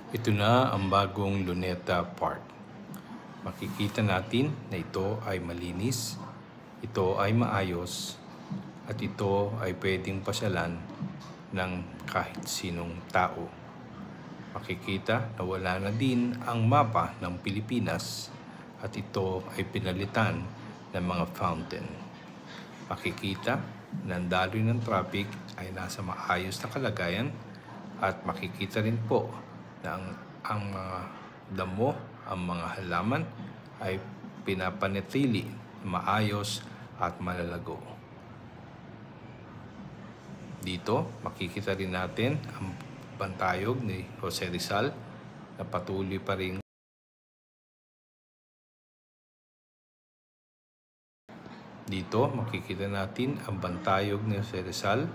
Ito na ang bagong Luneta Park. Makikita natin na ito ay malinis, ito ay maayos, at ito ay pwedeng pasyalan ng kahit sinong tao. Makikita na wala na din ang mapa ng Pilipinas at ito ay pinalitan ng mga fountain. Makikita na ang daloy ng traffic ay nasa maayos na kalagayan at makikita rin po na ang mga damo, ang mga halaman ay pinapanatili maayos at malalago. Dito makikita rin natin ang bantayog ni Jose Rizal na patuloy pa rin. Dito makikita natin ang bantayog ni Jose Rizal,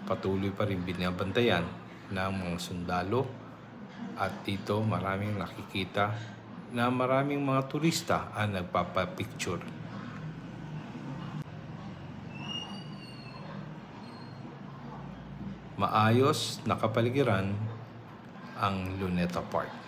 patuloy pa rin binabantayan ng mga sundalo. At dito maraming nakikita na maraming mga turista ang nagpapapicture. Maayos na kapaligiran ang Luneta Park.